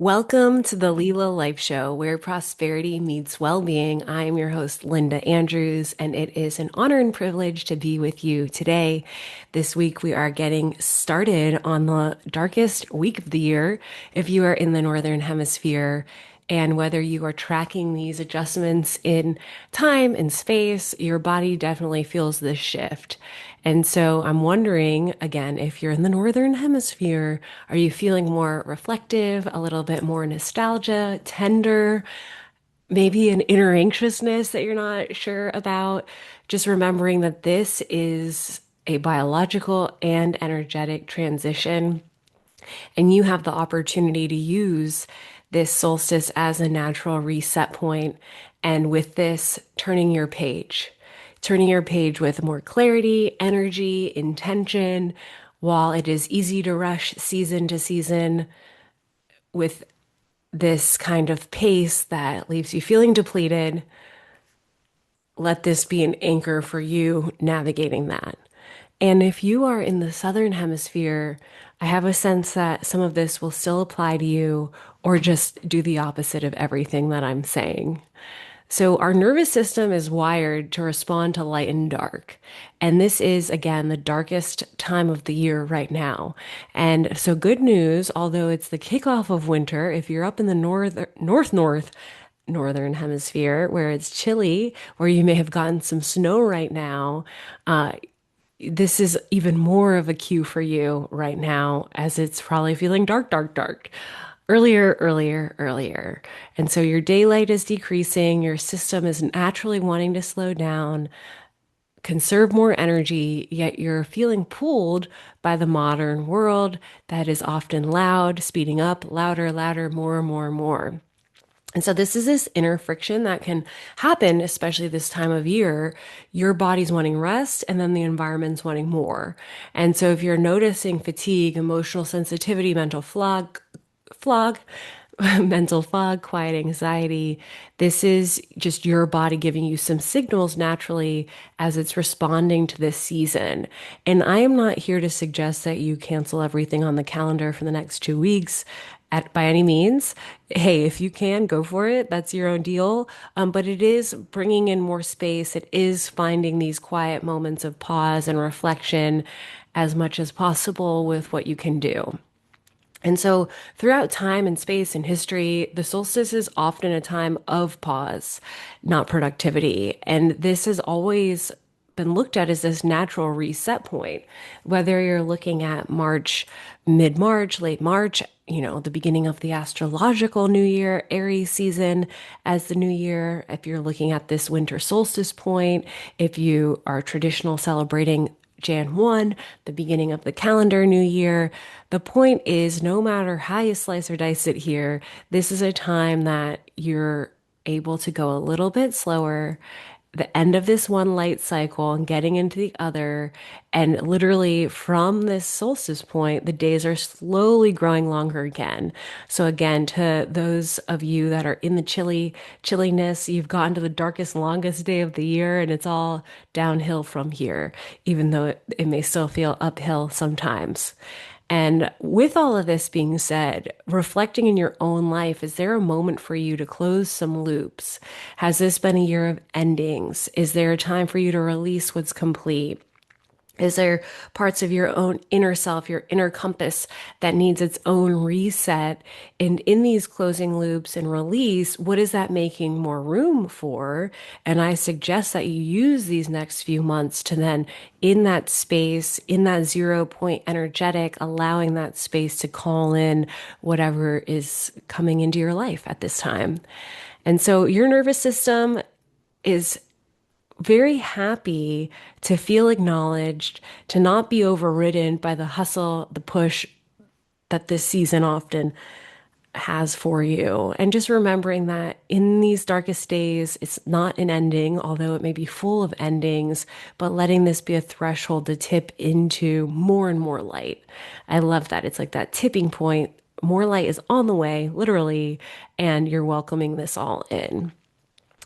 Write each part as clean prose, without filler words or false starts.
Welcome to the Leela Life Show, where prosperity meets well-being. I am your host, Linda Andrews, and it is an honor and privilege to be with you today. This week, we are getting started on the darkest week of the year. If you are in the Northern Hemisphere, and whether you are tracking these adjustments in time and space, your body definitely feels this shift. And so I'm wondering, again, if you're in the Northern Hemisphere, are you feeling more reflective, a little bit more nostalgia, tender, maybe an inner anxiousness that you're not sure about? Just remembering that this is a biological and energetic transition, and you have the opportunity to use this solstice as a natural reset point. And with this, turning your page with more clarity, energy, intention. While it is easy to rush season to season with this kind of pace that leaves you feeling depleted, let this be an anchor for you navigating that. And if you are in the Southern Hemisphere, I have a sense that some of this will still apply to you or just do the opposite of everything that I'm saying. So, our nervous system is wired to respond to light and dark. And this is, again, the darkest time of the year right now. And so, good news, although it's the kickoff of winter, if you're up in the northern hemisphere where it's chilly, or you may have gotten some snow right now, this is even more of a cue for you right now as it's probably feeling dark, dark, dark. Earlier. And so your daylight is decreasing, your system is naturally wanting to slow down, conserve more energy, yet you're feeling pulled by the modern world that is often loud, speeding up, louder, louder, more, more, more. And so this is this inner friction that can happen, especially this time of year. Your body's wanting rest and then the environment's wanting more. And so if you're noticing fatigue, emotional sensitivity, flog, mental fog, quiet anxiety, this is just your body giving you some signals naturally as it's responding to this season. And I am not here to suggest that you cancel everything on the calendar for the next 2 weeks by any means. Hey, if you can, go for it. That's your own deal. But it is bringing in more space. It is finding these quiet moments of pause and reflection as much as possible with what you can do. And so, throughout time and space and history, the solstice is often a time of pause, not productivity. And this has always been looked at as this natural reset point. Whether you're looking at March, mid March, late March, the beginning of the astrological new year, Aries season as the new year, if you're looking at this winter solstice point, if you are traditional celebrating Jan 1, the beginning of the calendar new year. The point is, no matter how you slice or dice it here, this is a time that you're able to go a little bit slower, the end of this one light cycle and getting into the other. And literally from this solstice point, the days are slowly growing longer again. So again, to those of you that are in the chilliness, you've gotten to the darkest, longest day of the year, and it's all downhill from here, even though it may still feel uphill sometimes. And with all of this being said, reflecting in your own life, is there a moment for you to close some loops? Has this been a year of endings? Is there a time for you to release what's complete? Is there parts of your own inner self, your inner compass that needs its own reset? And in these closing loops and release, what is that making more room for? And I suggest that you use these next few months to then, in that space, in that 0 point energetic, allowing that space to call in whatever is coming into your life at this time. And so your nervous system is very happy to feel acknowledged, to not be overridden by the hustle, the push that this season often has for you. And just remembering that in these darkest days, it's not an ending, although it may be full of endings, but letting this be a threshold to tip into more and more light. I love that. It's like that tipping point. More light is on the way, literally, and you're welcoming this all in.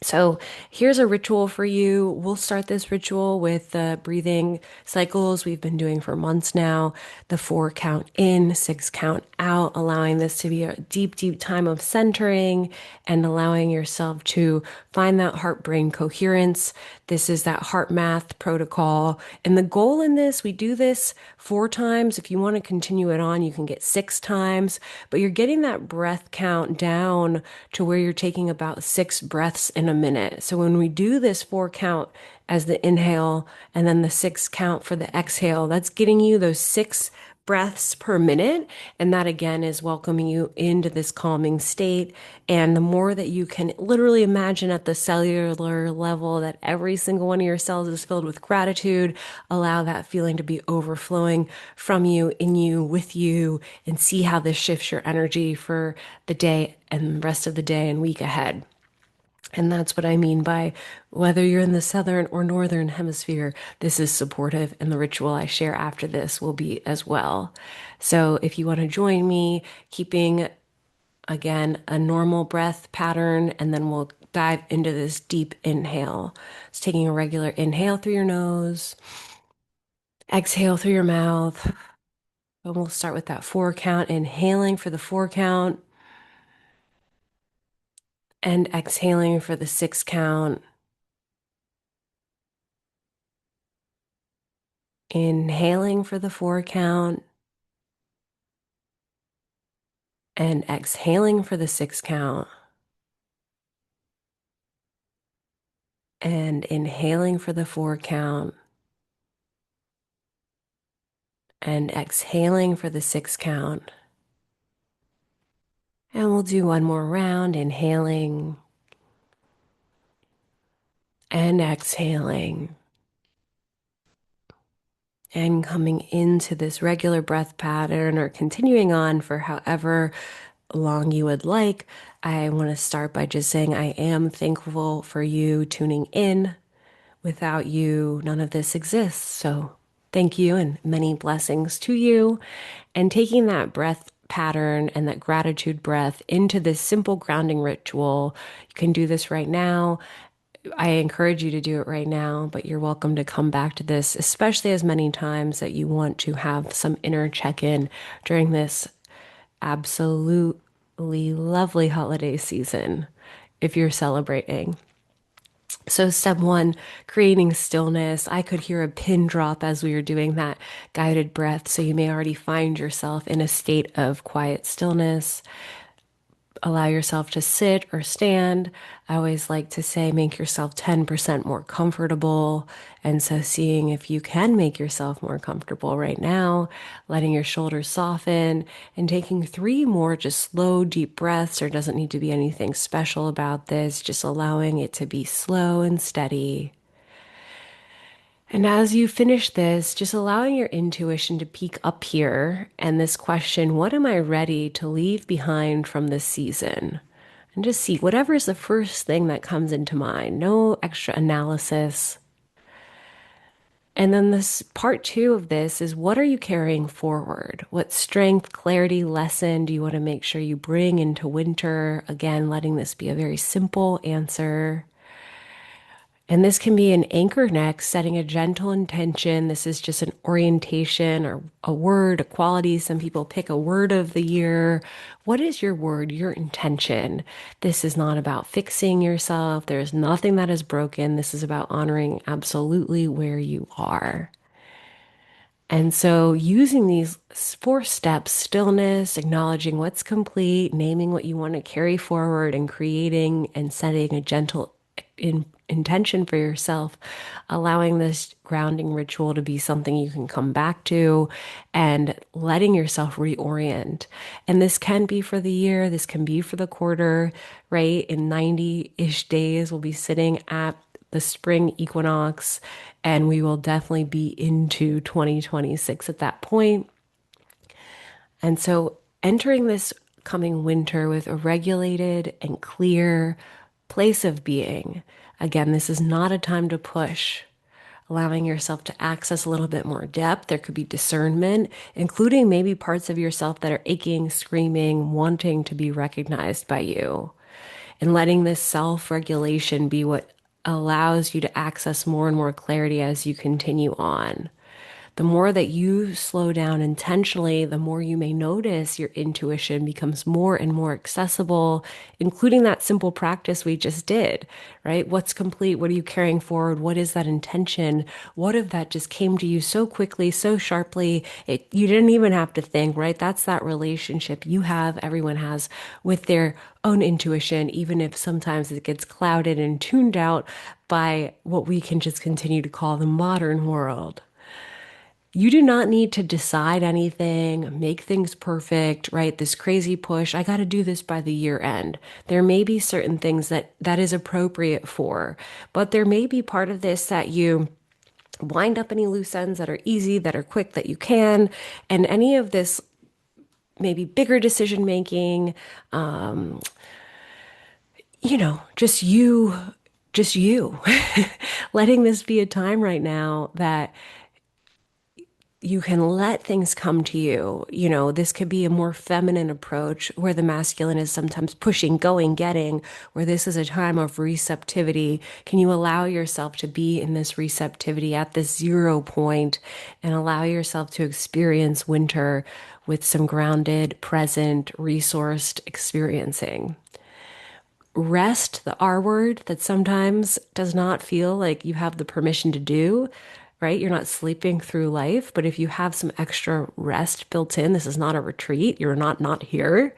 So here's a ritual for you. We'll start this ritual with the breathing cycles we've been doing for months now. The 4 count in, 6 count out, allowing this to be a deep, deep time of centering and allowing yourself to find that heart brain coherence. This is that heart math protocol. And the goal in this, we do this 4 times. If you want to continue it on, you can get 6 times, but you're getting that breath count down to where you're taking about 6 breaths in a minute. So when we do this 4 count as the inhale and then the 6 count for the exhale, that's getting you those 6 breaths per minute. And that again is welcoming you into this calming state. And the more that you can literally imagine at the cellular level that every single one of your cells is filled with gratitude, allow that feeling to be overflowing from you, in you, with you, and see how this shifts your energy for the day and the rest of the day and week ahead. And that's what I mean by whether you're in the southern or northern hemisphere, this is supportive, and the ritual I share after this will be as well. So if you want to join me, keeping again a normal breath pattern, and then we'll dive into this deep inhale. It's taking a regular inhale through your nose, exhale through your mouth. And we'll start with that 4 count, inhaling for the 4 count and exhaling for the 6 count. Inhaling for the 4 count and exhaling for the 6 count and inhaling for the 4 count and exhaling for the 6 count. And we'll do one more round, inhaling and exhaling and coming into this regular breath pattern or continuing on for however long you would like. I want to start by just saying I am thankful for you tuning in. Without you, none of this exists. So thank you and many blessings to you. And taking that breath pattern and that gratitude breath into this simple grounding ritual. You can do this right now. I encourage you to do it right now, but you're welcome to come back to this, especially as many times that you want to have some inner check-in during this absolutely lovely holiday season if you're celebrating. So, step one, creating stillness. I could hear a pin drop as we were doing that guided breath. So, you may already find yourself in a state of quiet stillness. Allow yourself to sit or stand. I always like to say, make yourself 10% more comfortable. And so, seeing if you can make yourself more comfortable right now, letting your shoulders soften and taking 3 more just slow, deep breaths. There doesn't need to be anything special about this, just allowing it to be slow and steady. And as you finish this, just allowing your intuition to peek up here and this question, what am I ready to leave behind from this season? And just see whatever is the first thing that comes into mind, no extra analysis. And then this part two of this is what are you carrying forward? What strength, clarity, lesson do you want to make sure you bring into winter? Again, letting this be a very simple answer. And this can be an anchor next, setting a gentle intention. This is just an orientation or a word, a quality. Some people pick a word of the year. What is your word, your intention? This is not about fixing yourself. There's nothing that is broken. This is about honoring absolutely where you are. And so, using these 4 steps, stillness, acknowledging what's complete, naming what you want to carry forward, and creating and setting a gentle intention for yourself, allowing this grounding ritual to be something you can come back to and letting yourself reorient. And this can be for the year, this can be for the quarter, right? In 90-ish days, we'll be sitting at the spring equinox, and we will definitely be into 2026 at that point. And so entering this coming winter with a regulated and clear place of being. Again, this is not a time to push, allowing yourself to access a little bit more depth. There could be discernment, including maybe parts of yourself that are aching, screaming, wanting to be recognized by you. and letting this self-regulation be what allows you to access more and more clarity as you continue on. The more that you slow down intentionally, the more you may notice your intuition becomes more and more accessible, including that simple practice we just did, right? What's complete? What are you carrying forward? What is that intention? What if that just came to you so quickly, so sharply? You didn't even have to think, right? That's that relationship you have, everyone has with their own intuition, even if sometimes it gets clouded and tuned out by what we can just continue to call the modern world. You do not need to decide anything, make things perfect, right? This crazy push, I got to do this by the year end. There may be certain things that is appropriate for, but there may be part of this that you wind up any loose ends that are easy, that are quick, that you can, and any of this maybe bigger decision making, just you, letting this be a time right now that you can let things come to you. This could be a more feminine approach where the masculine is sometimes pushing, going, getting, where this is a time of receptivity. Can you allow yourself to be in this receptivity at this 0 point and allow yourself to experience winter with some grounded, present, resourced experiencing? Rest, the R word, that sometimes does not feel like you have the permission to do, right? You're not sleeping through life, but if you have some extra rest built in, this is not a retreat. You're not here.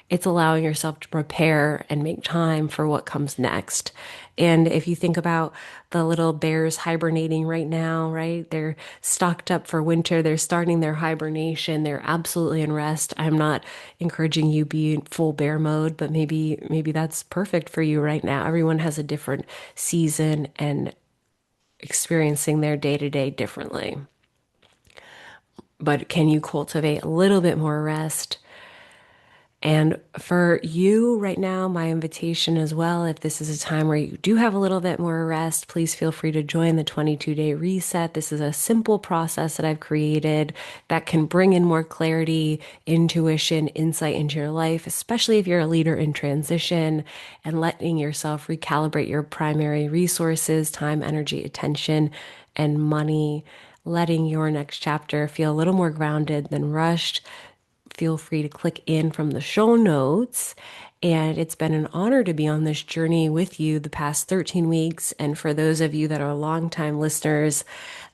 It's allowing yourself to prepare and make time for what comes next. And if you think about the little bears hibernating right now, right? They're stocked up for winter. They're starting their hibernation. They're absolutely in rest. I'm not encouraging you be in full bear mode, but maybe that's perfect for you right now. Everyone has a different season and experiencing their day to day differently. But can you cultivate a little bit more rest? And for you right now, my invitation as well, if this is a time where you do have a little bit more rest, please feel free to join the 22-day reset. This is a simple process that I've created that can bring in more clarity, intuition, insight into your life, especially if you're a leader in transition, and letting yourself recalibrate your primary resources, time, energy, attention, and money, letting your next chapter feel a little more grounded than rushed. Feel free to click in from the show notes. And it's been an honor to be on this journey with you the past 13 weeks. And for those of you that are longtime listeners,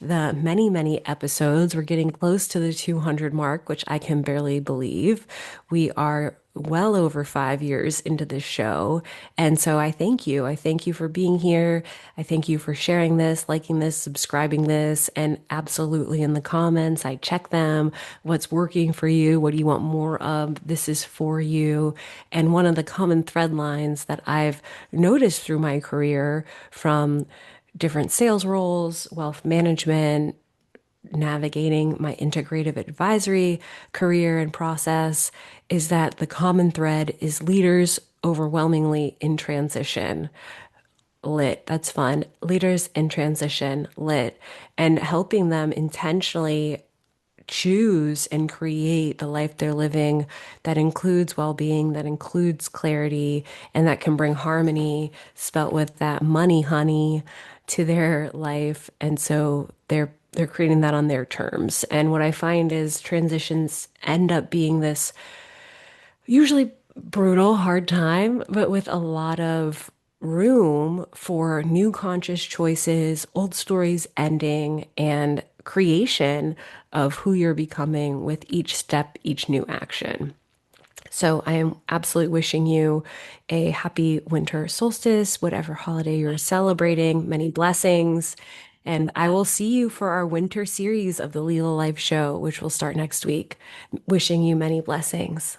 the many, many episodes, we're getting close to the 200 mark, which I can barely believe. We are well over 5 years into this show. And so I thank you. I thank you for being here. I thank you for sharing this, liking this, subscribing this, and absolutely in the comments, I check them. What's working for you? What do you want more of? This is for you. And one of the common thread lines that I've noticed through my career from different sales roles, wealth management, navigating my integrative advisory career and process is that the common thread is leaders overwhelmingly in transition. Lit, that's fun. Leaders in transition, lit, and helping them intentionally choose and create the life they're living that includes well-being, that includes clarity, and that can bring harmony, spelt with that money honey, to their life. And so they're creating that on their terms. And what I find is transitions end up being this usually brutal, hard time, but with a lot of room for new conscious choices, old stories ending, and creation of who you're becoming with each step, each new action. So I am absolutely wishing you a happy winter solstice, whatever holiday you're celebrating, many blessings. And I will see you for our winter series of the Leela Life Show, which will start next week. Wishing you many blessings.